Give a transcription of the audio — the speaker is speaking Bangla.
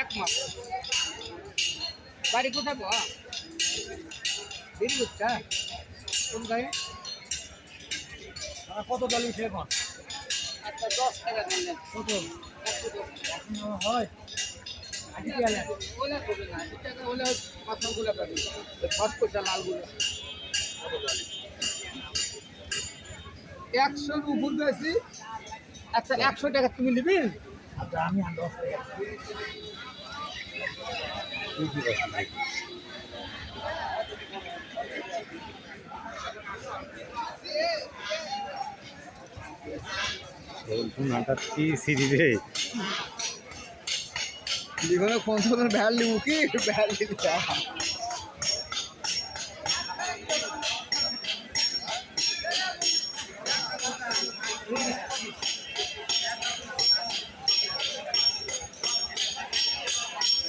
এক মাপ বাড়ি কোথায় বা দেরি হচ্ছে কোন গায়ে কত চল্লিশ এখন একটা 10 টাকা দিলেন কত 110 হয় আগে কি আলেন ওলা করবে না 2 টাকা হলে পাথরগুলো পাবে ফার্স্ট পয়সা লালগুলো 100 এর উপর বেশি আচ্ছা 100 টাকা তুমি নিবি আচ্ছা আমি 10 টাকা জীবনে কোন ধরনের ভ্যাল নিব কি ভ্যাল